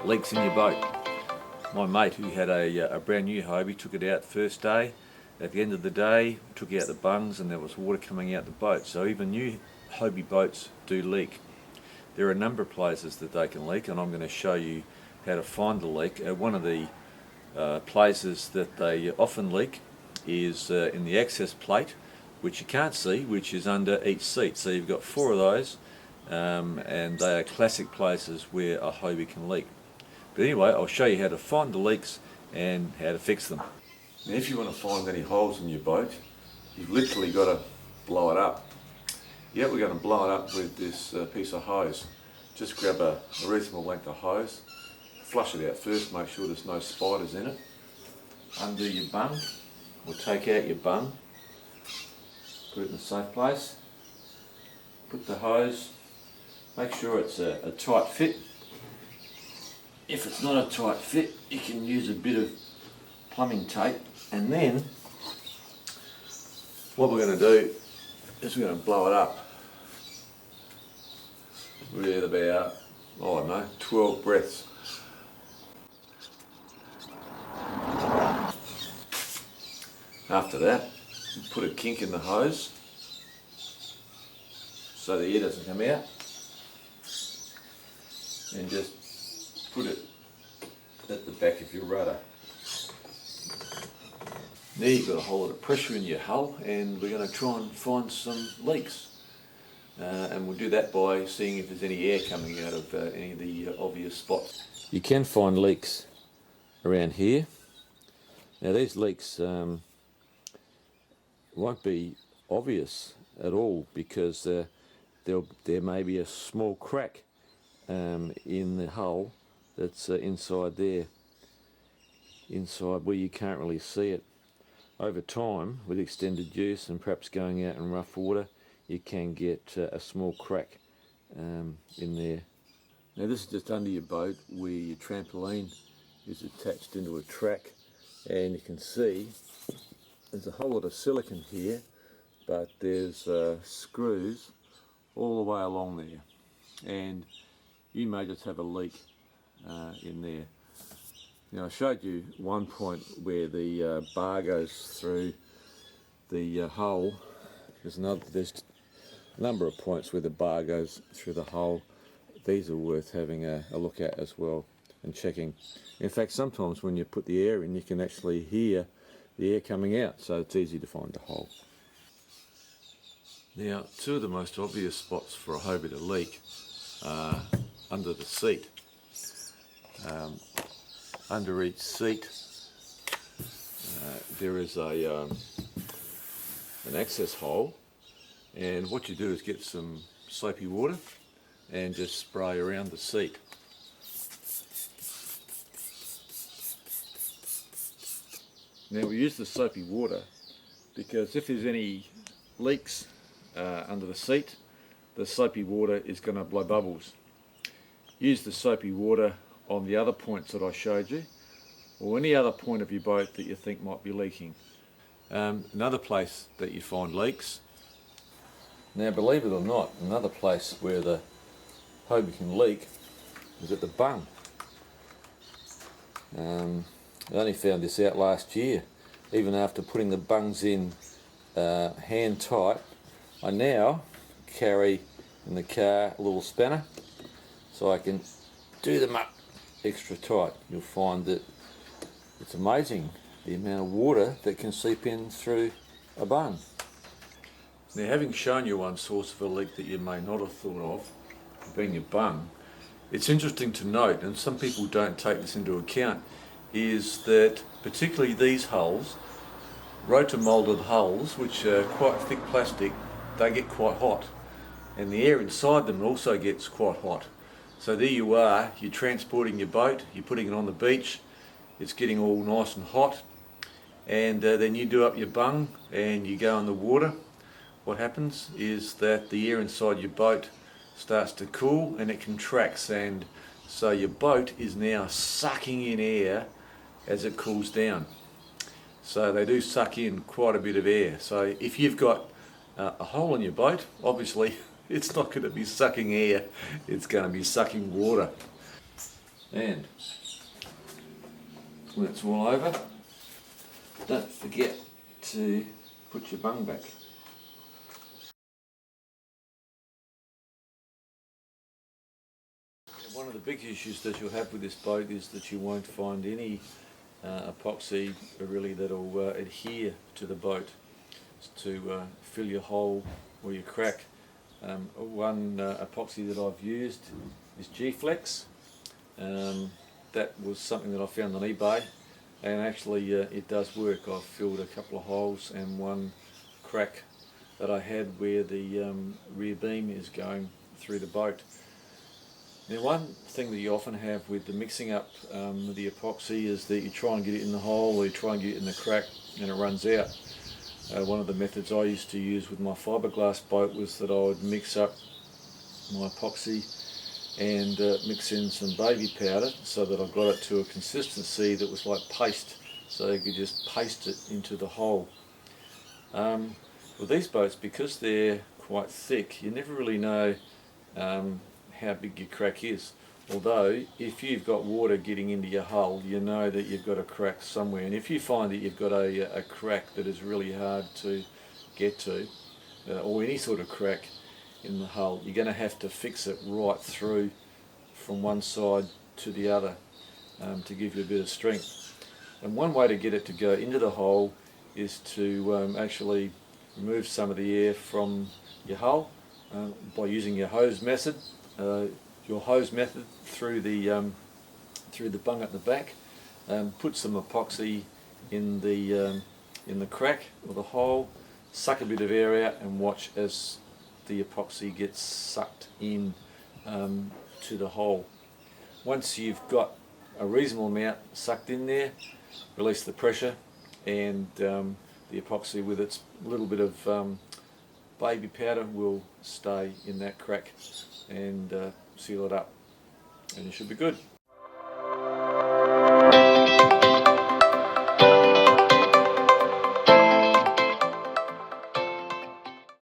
leaks in your boat. My mate who had a brand new Hobie took it out first day. At the end of the day, took out the bungs and there was water coming out the boat. So even new Hobie boats do leak. There are a number of places that they can leak, and I'm going to show you how to find the leak. One of the places that they often leak is in the access plate, which you can't see, which is under each seat. So you've got 4 of those, and they are classic places where a Hobie can leak. But anyway, I'll show you how to find the leaks and how to fix them. Now, if you want to find any holes in your boat, you've literally got to blow it up. Yeah, we're going to blow it up with this piece of hose. Just grab a reasonable length of hose, flush it out first, make sure there's no spiders in it. Undo your bung, or take out your bung, put it in a safe place, put the hose, make sure it's a tight fit. If it's not a tight fit, you can use a bit of plumbing tape, and then what we're going to do is we're going to blow it up with about, I don't know, 12 breaths. After that, you put a kink in the hose so the air doesn't come out, and just put it at the back of your rudder. Now you've got a whole lot of pressure in your hull, and we're going to try and find some leaks. And we'll do that by seeing if there's any air coming out of any of the obvious spots. You can find leaks around here. Now these leaks won't be obvious at all because there may be a small crack in the hull that's inside there, inside where you can't really see it. Over time, with extended use and perhaps going out in rough water, you can get a small crack in there. Now this is just under your boat where your trampoline is attached into a track, and you can see there's a whole lot of silicone here, but there's screws all the way along there, and you may just have a leak in there. Now I showed you one point where the bar goes through the hull. There's a number of points where the bar goes through the hull. These are worth having a look at as well and checking. In fact, sometimes when you put the air in, you can actually hear the air coming out, so it's easy to find the hole. Now, 2 of the most obvious spots for a Hobie to leak are under the seat. Under each seat there is an access hole, and what you do is get some soapy water and just spray around the seat. Now we use the soapy water because if there's any leaks under the seat, the soapy water is going to blow bubbles. Use the soapy water on the other points that I showed you, or any other point of your boat that you think might be leaking. Another place that you find leaks. Now believe it or not, another place where the Hobie can leak is at the bung. I only found this out last year. Even after putting the bungs in hand tight, I now carry in the car a little spanner so I can do them up extra tight. You'll find that it's amazing the amount of water that can seep in through a bung. Now, having shown you one source of a leak that you may not have thought of, being your bung, it's interesting to note, and some people don't take this into account, is that particularly these hulls, rotor-moulded hulls, which are quite thick plastic, they get quite hot, and the air inside them also gets quite hot. So there you are, you're transporting your boat, you're putting it on the beach, it's getting all nice and hot, and then you do up your bung and you go in the water. What happens is that the air inside your boat starts to cool and it contracts, and so your boat is now sucking in air as it cools down. So they do suck in quite a bit of air. So if you've got a hole in your boat, obviously it's not going to be sucking air, it's going to be sucking water. And when it's all over, don't forget to put your bung back. One of the big issues that you'll have with this boat is that you won't find any epoxy really that'll adhere to the boat to fill your hole or your crack. One epoxy that I've used is G-Flex. That was something that I found on eBay, and actually it does work. I've filled a couple of holes and one crack that I had where the rear beam is going through the boat. Now, one thing that you often have with the mixing up the epoxy is that you try and get it in the hole or you try and get it in the crack and it runs out. One of the methods I used to use with my fiberglass boat was that I would mix up my epoxy and mix in some baby powder so that I got it to a consistency that was like paste, so you could just paste it into the hole. With these boats, because they're quite thick, you never really know how big your crack is. Although if you've got water getting into your hull, you know that you've got a crack somewhere, and if you find that you've got a crack that is really hard to get to, or any sort of crack in the hull, you're going to have to fix it right through from one side to the other to give you a bit of strength. And one way to get it to go into the hole is to actually remove some of the air from your hull by using your hose method. Your hose method through the bung at the back. Put some epoxy in the crack or the hole, suck a bit of air out and watch as the epoxy gets sucked in to the hole. Once you've got a reasonable amount sucked in there, release the pressure, and the epoxy with its little bit of baby powder will stay in that crack and seal it up, and you should be good.